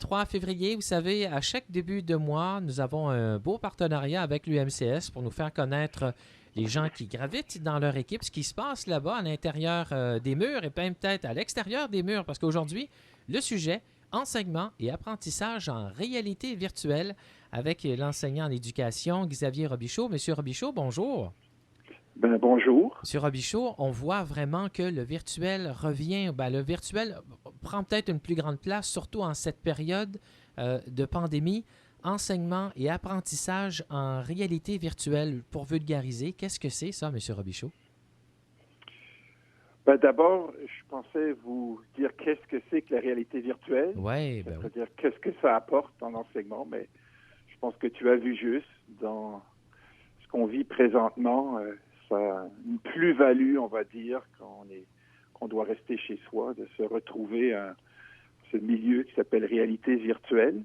23 février, vous savez, à chaque début de mois, nous avons un beau partenariat avec l'UMCS pour nous faire connaître les gens qui gravitent dans leur équipe, ce qui se passe là-bas à l'intérieur des murs et même peut-être à l'extérieur des murs, parce qu'aujourd'hui, le sujet, enseignement et apprentissage en réalité virtuelle avec l'enseignant en éducation Xavier Robichaud. Monsieur Robichaud, bonjour. Bonjour. Monsieur Robichaud, on voit vraiment que le virtuel revient. Le virtuel prend peut-être une plus grande place, surtout en cette période de pandémie. Enseignement et apprentissage en réalité virtuelle, pour vulgariser. Qu'est-ce que c'est ça, Monsieur Robichaud? D'abord, je pensais vous dire qu'est-ce que c'est que la réalité virtuelle. Oui, C'est-à-dire qu'est-ce que ça apporte en enseignement, mais je pense que tu as vu juste dans ce qu'on vit présentement. Ça a une plus-value, on va dire, qu'on doit rester chez soi, de se retrouver à ce milieu qui s'appelle réalité virtuelle.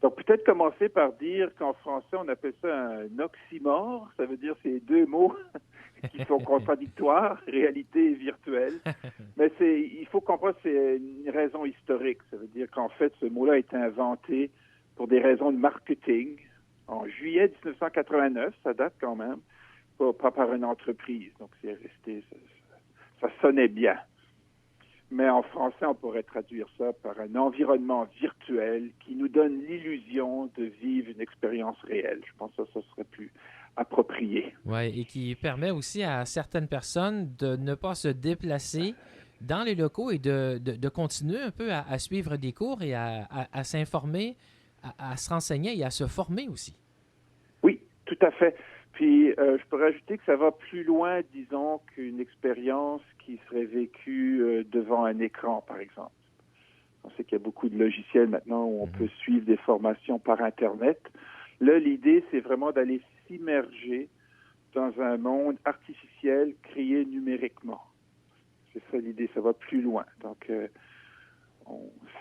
Donc, peut-être commencer par dire qu'en français, on appelle ça un oxymore. Ça veut dire ces deux mots qui sont contradictoires, réalité et virtuelle. Mais il faut comprendre que c'est une raison historique. Ça veut dire qu'en fait, ce mot-là a été inventé pour des raisons de marketing. En juillet 1989, ça date quand même, pas par une entreprise. Donc, c'est resté, ça sonnait bien. Mais en français, on pourrait traduire ça par un environnement virtuel qui nous donne l'illusion de vivre une expérience réelle. Je pense que ça serait plus approprié. Oui, et qui permet aussi à certaines personnes de ne pas se déplacer dans les locaux et de continuer un peu à suivre des cours et à s'informer, à se renseigner et à se former aussi. Oui, tout à fait. Puis, je pourrais ajouter que ça va plus loin, disons, qu'une expérience qui serait vécue devant un écran, par exemple. On sait qu'il y a beaucoup de logiciels maintenant où on peut suivre des formations par Internet. Là, l'idée, c'est vraiment d'aller s'immerger dans un monde artificiel créé numériquement. C'est ça l'idée, ça va plus loin. Donc,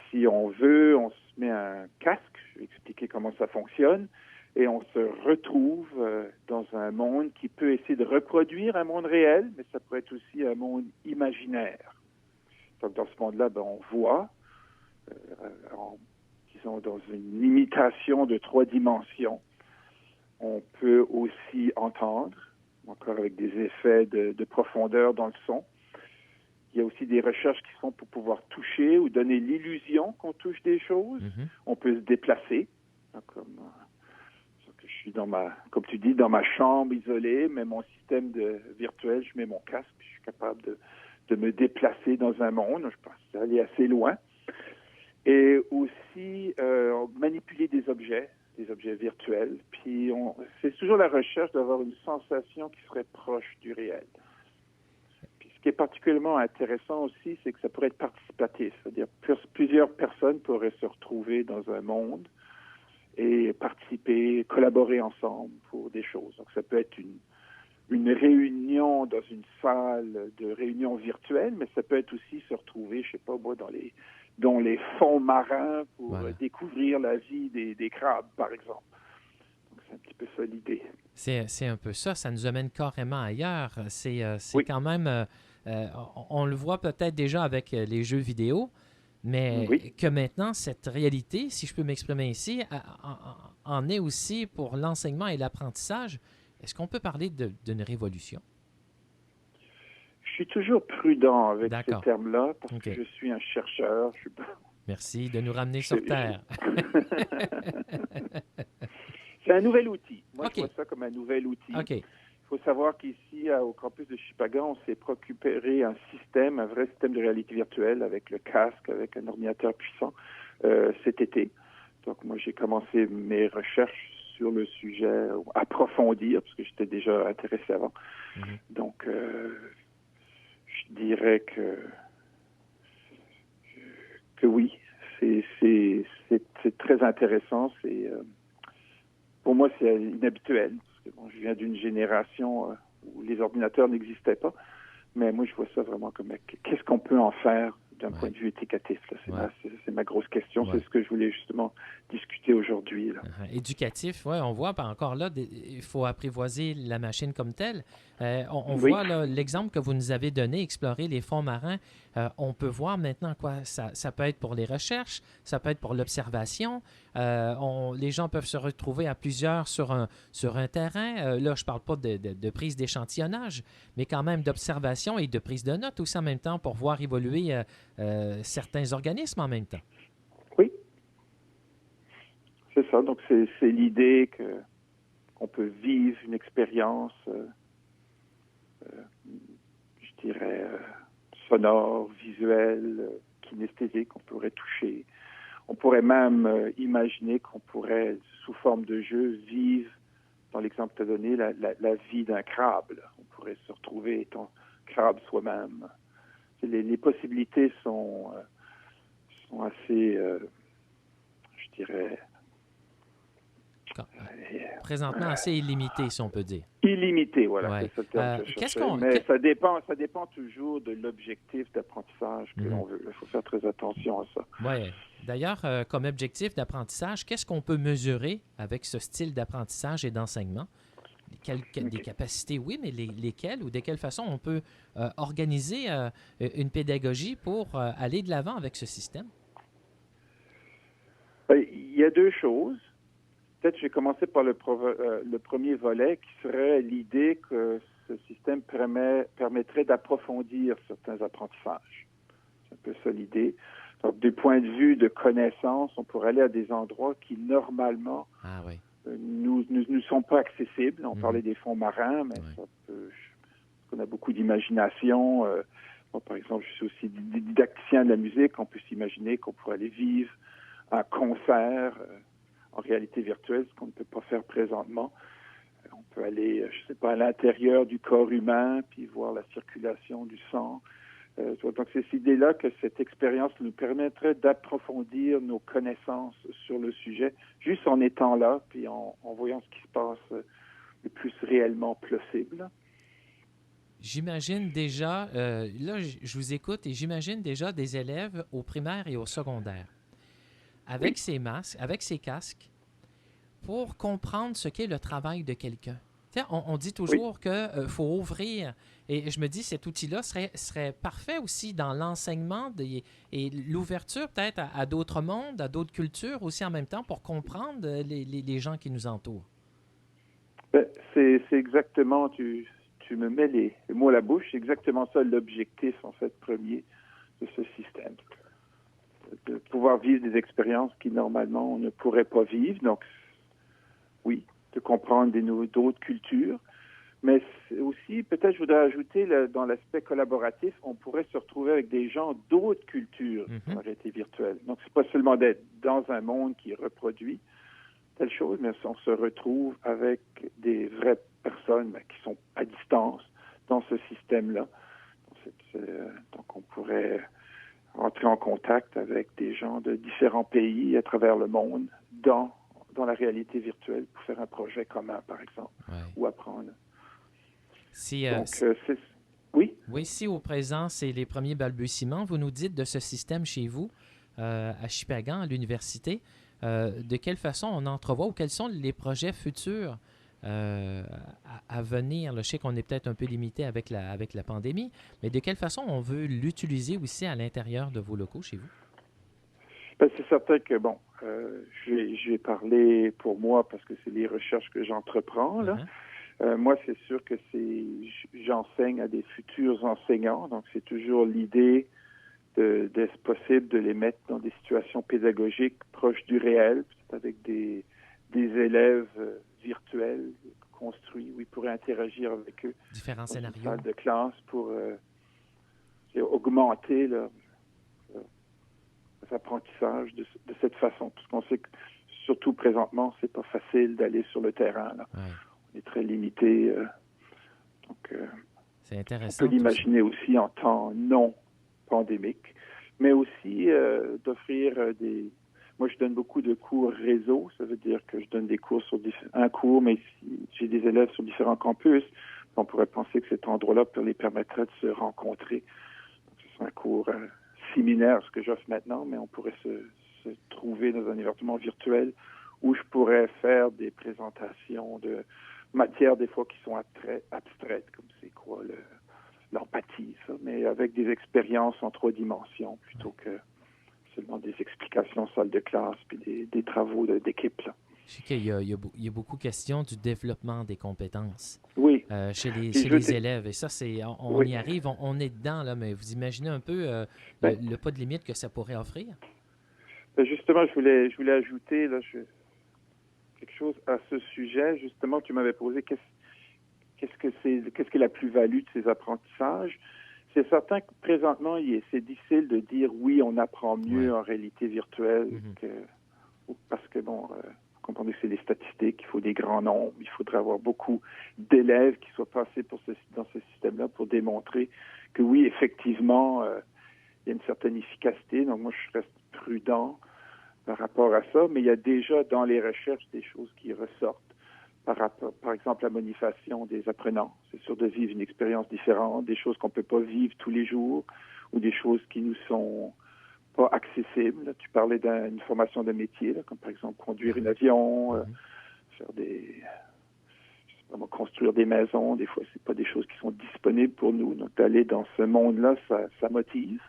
si on veut, on se met un casque, je vais expliquer comment ça fonctionne, et on se retrouve dans un monde qui peut essayer de reproduire un monde réel, mais ça peut être aussi un monde imaginaire. Donc, dans ce monde-là, on voit, disons, dans une imitation de 3 dimensions. On peut aussi entendre, encore avec des effets de profondeur dans le son. Il y a aussi des recherches qui sont pour pouvoir toucher ou donner l'illusion qu'on touche des choses. On peut se déplacer, je suis comme tu dis, dans ma chambre isolée, mais mon système virtuel, je mets mon casque, puis je suis capable de me déplacer dans un monde. Je pense aller assez loin. Et aussi manipuler des objets virtuels. Puis c'est toujours la recherche d'avoir une sensation qui serait proche du réel. Puis ce qui est particulièrement intéressant aussi, c'est que ça pourrait être participatif. C'est-à-dire plusieurs personnes pourraient se retrouver dans un monde et participer, collaborer ensemble pour des choses. Donc ça peut être une réunion dans une salle de réunion virtuelle, mais ça peut être aussi se retrouver, je sais pas moi, dans les fonds marins pour découvrir la vie des crabes, par exemple. Donc, c'est un petit peu ça l'idée. C'est un peu ça, ça nous amène carrément ailleurs. C'est quand même, on le voit peut-être déjà avec les jeux vidéo, mais que maintenant, cette réalité, si je peux m'exprimer ici, en est aussi pour l'enseignement et l'apprentissage. Est-ce qu'on peut parler d'une révolution? Je suis toujours prudent avec ce terme-là parce que je suis un chercheur. Merci de nous ramener sur Terre. C'est un nouvel outil. Moi, je vois ça comme un nouvel outil. Il faut savoir qu'ici, au campus de Shippagan, on s'est procuré un vrai système de réalité virtuelle avec le casque, avec un ordinateur puissant cet été. Donc, moi, j'ai commencé mes recherches sur le sujet, approfondir, parce que j'étais déjà intéressé avant. Donc, je dirais que oui, c'est très intéressant. Pour moi, c'est inhabituel. Parce que, je viens d'une génération où les ordinateurs n'existaient pas. Mais moi, je vois ça vraiment comme qu'est-ce qu'on peut en faire d'un point Ouais. de vue éducatif. Là. Ouais. C'est ma grosse question. Ouais. C'est ce que je voulais justement discuter aujourd'hui. Là. Éducatif, oui, on voit encore là, il faut apprivoiser la machine comme telle. On Oui, voit là, l'exemple que vous nous avez donné, explorer les fonds marins. On peut voir maintenant quoi ça peut être pour les recherches, ça peut être pour l'observation. Les gens peuvent se retrouver à plusieurs sur un terrain. Là, je ne parle pas de prise d'échantillonnage, mais quand même d'observation et de prise de notes aussi en même temps pour voir évoluer certains organismes en même temps. oui, c'est ça. Donc, c'est l'idée qu'on peut vivre une expérience, je dirais, sonore, visuelle, kinesthésique, on pourrait toucher. On pourrait même imaginer qu'on pourrait, sous forme de jeu, vivre, dans l'exemple que tu as donné, la vie d'un crabe. Là. On pourrait se retrouver étant crabe soi-même. Les possibilités sont assez, je dirais, Présentement assez illimitées, si on peut dire. illimitées. Voilà, Ouais. c'est ça le terme que je Qu'est-ce cherchais. qu'on. Mais ça dépend toujours de l'objectif d'apprentissage que Mhm. l'on veut. Il faut faire très attention à ça. Ouais. D'ailleurs, comme objectif d'apprentissage, qu'est-ce qu'on peut mesurer avec ce style d'apprentissage et d'enseignement? Des capacités, oui, mais lesquelles ou de quelle façon on peut organiser une pédagogie pour aller de l'avant avec ce système? Il y a deux choses. Peut-être que je vais commencer par le premier volet, qui serait l'idée que ce système permettrait d'approfondir certains apprentissages. C'est un peu ça l'idée. Donc, du point de vue de connaissance, on pourrait aller à des endroits qui, normalement, Ah oui. nous sont pas accessibles. On parlait des fonds marins, mais Ouais. ça peut, on a beaucoup d'imagination. Bon, par exemple, je suis aussi didacticien de la musique. On peut s'imaginer qu'on pourrait aller vivre un concert en réalité virtuelle, ce qu'on ne peut pas faire présentement. On peut aller, je sais pas, à l'intérieur du corps humain, puis voir la circulation du sang. Donc, c'est cette idée-là que cette expérience nous permettrait d'approfondir nos connaissances sur le sujet, juste en étant là, puis en voyant ce qui se passe le plus réellement possible. J'imagine déjà, là, je vous écoute et j'imagine déjà des élèves au primaire et au secondaire avec Oui. ces masques, avec ces casques, pour comprendre ce qu'est le travail de quelqu'un. On dit toujours qu'il faut ouvrir, et je me dis cet outil-là serait parfait aussi dans l'enseignement et l'ouverture peut-être à d'autres mondes, à d'autres cultures aussi en même temps pour comprendre les gens qui nous entourent. C'est exactement, tu me mets les mots à la bouche, c'est exactement ça l'objectif en fait premier de ce système. De pouvoir vivre des expériences qui normalement on ne pourrait pas vivre. Donc, oui, de comprendre d'autres cultures. Mais aussi, peut-être je voudrais ajouter, dans l'aspect collaboratif, on pourrait se retrouver avec des gens d'autres cultures dans la réalité virtuelle. Donc, c'est pas seulement d'être dans un monde qui reproduit telle chose, mais on se retrouve avec des vraies personnes qui sont à distance dans ce système-là. Donc, on pourrait entrer en contact avec des gens de différents pays à travers le monde dans la réalité virtuelle pour faire un projet commun, par exemple, ou apprendre. Oui? Oui, si au présent, c'est les premiers balbutiements, vous nous dites de ce système chez vous, à Shippagan, à l'université, de quelle façon on entrevoit ou quels sont les projets futurs à venir? Là, je sais qu'on est peut-être un peu limité avec la pandémie, mais de quelle façon on veut l'utiliser aussi à l'intérieur de vos locaux chez vous? C'est certain que, j'ai parlé pour moi parce que c'est les recherches que j'entreprends, là. Moi, c'est sûr que j'enseigne à des futurs enseignants, donc c'est toujours l'idée d'être possible de les mettre dans des situations pédagogiques proches du réel, avec des élèves virtuels construits où ils pourraient interagir avec eux. Différents scénarios. Une salle de classe pour augmenter leurs apprentissages de cette façon. Parce qu'on sait que, surtout présentement, c'est pas facile d'aller sur le terrain, là. Ouais. On est très limité. C'est intéressant. On peut l'imaginer aussi en temps non pandémique, mais aussi d'offrir des... Moi, je donne beaucoup de cours réseau. Ça veut dire que je donne des cours sur un cours, mais si j'ai des élèves sur différents campus, on pourrait penser que cet endroit-là les permettrait de se rencontrer. Donc, ce serait un cours similaire à ce que j'offre maintenant, mais on pourrait se trouver dans un environnement virtuel où je pourrais faire des présentations de matières des fois qui sont très abstraites, comme c'est quoi l'empathie, ça, mais avec des expériences en 3 dimensions plutôt que seulement des explications en salle de classe puis des travaux d'équipe. Là. Je sais qu'il y a beaucoup question du développement des compétences Oui. chez les élèves. Et ça, on y arrive, on est dedans, là, mais vous imaginez un peu le pas de limite que ça pourrait offrir? Justement, je voulais ajouter là, quelque chose à ce sujet. Justement, tu m'avais posé qu'est-ce que la plus-value de ces apprentissages. C'est certain que présentement, c'est difficile de dire oui, on apprend mieux en réalité virtuelle parce que comprenez que c'est des statistiques, il faut des grands nombres, il faudrait avoir beaucoup d'élèves qui soient passés dans ce système-là pour démontrer que oui, effectivement, il y a une certaine efficacité. Donc moi, je reste prudent par rapport à ça, mais il y a déjà dans les recherches des choses qui ressortent par exemple, la motivation des apprenants. C'est sûr de vivre une expérience différente, des choses qu'on ne peut pas vivre tous les jours ou des choses qui nous sont pas accessibles. Là, tu parlais d'une formation de métier, là, comme par exemple conduire un avion, faire construire des maisons. Des fois, c'est pas des choses qui sont disponibles pour nous. Donc, d'aller dans ce monde-là, ça motive.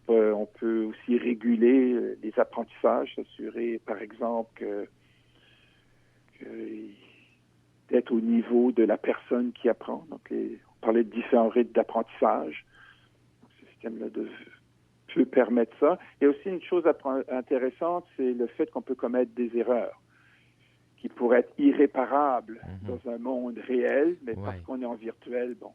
On peut aussi réguler les apprentissages, s'assurer, par exemple, d'être au niveau de la personne qui apprend. Donc, on parlait de différents rythmes d'apprentissage. Ce système-là peut permettre ça. Et aussi, une chose intéressante, c'est le fait qu'on peut commettre des erreurs qui pourraient être irréparables dans un monde réel, mais parce qu'on est en virtuel, on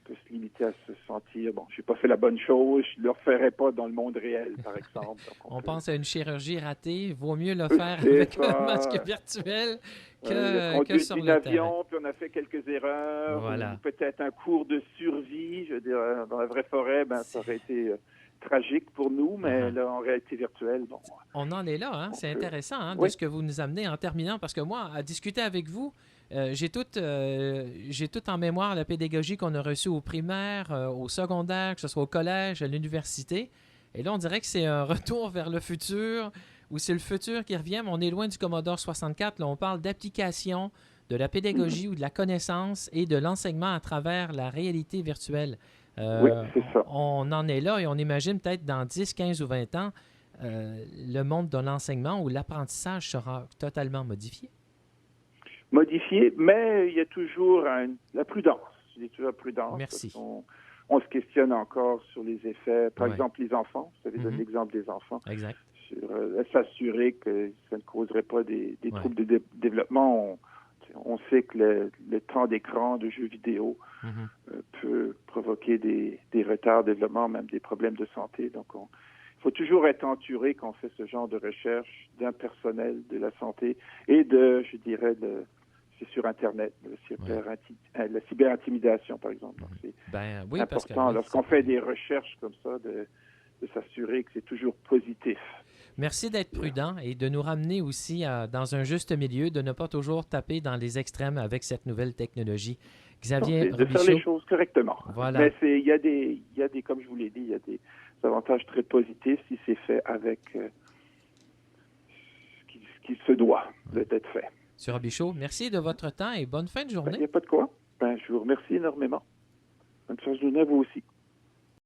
peut se limiter à se sentir, j'ai pas fait la bonne chose, je ne le referai pas dans le monde réel, par exemple. Donc, on pense à une chirurgie ratée, vaut mieux le faire avec un masque virtuel que sur le terrain. Puis on a fait quelques erreurs, voilà. Ou peut-être un cours de survie, je veux dire, dans la vraie forêt, ça aurait été tragique pour nous, mais là, en réalité virtuelle, on en est là, hein? C'est intéressant de ce que vous nous amenez en terminant, parce que moi, à discuter avec vous, j'ai tout en mémoire la pédagogie qu'on a reçue au primaire, au secondaire, que ce soit au collège, à l'université. Et là, on dirait que c'est un retour vers le futur, ou c'est le futur qui revient, mais on est loin du Commodore 64. Là, on parle d'application, de la pédagogie ou de la connaissance et de l'enseignement à travers la réalité virtuelle. Oui, c'est ça. On en est là et on imagine peut-être dans 10, 15 ou 20 ans, le monde de l'enseignement où l'apprentissage sera totalement modifié. Modifié, mais il y a toujours la prudence. Il y a toujours la prudence. Merci. On se questionne encore sur les effets. Par exemple, les enfants. Vous avez donné l'exemple des enfants. Exact. Sur s'assurer que ça ne causerait pas des troubles de développement. On sait que le temps d'écran de jeux vidéo peut provoquer des retards de développement, même des problèmes de santé. Donc, il faut toujours être entouré quand on fait ce genre de recherche d'un personnel de la santé et je dirais, c'est sur Internet, la cyberintimidation, par exemple. Donc, c'est important, lorsqu'on fait des recherches comme ça, de s'assurer que c'est toujours positif. Merci d'être prudent et de nous ramener aussi dans un juste milieu, de ne pas toujours taper dans les extrêmes avec cette nouvelle technologie. Xavier de faire les choses correctement. Voilà. Mais il y a des, comme je vous l'ai dit, il y a des avantages très positifs si c'est fait avec ce qui se doit d'être fait. M. Robichaud, merci de votre temps et bonne fin de journée. Il n'y a pas de quoi. Je vous remercie énormément. Bonne chance de journée à vous aussi.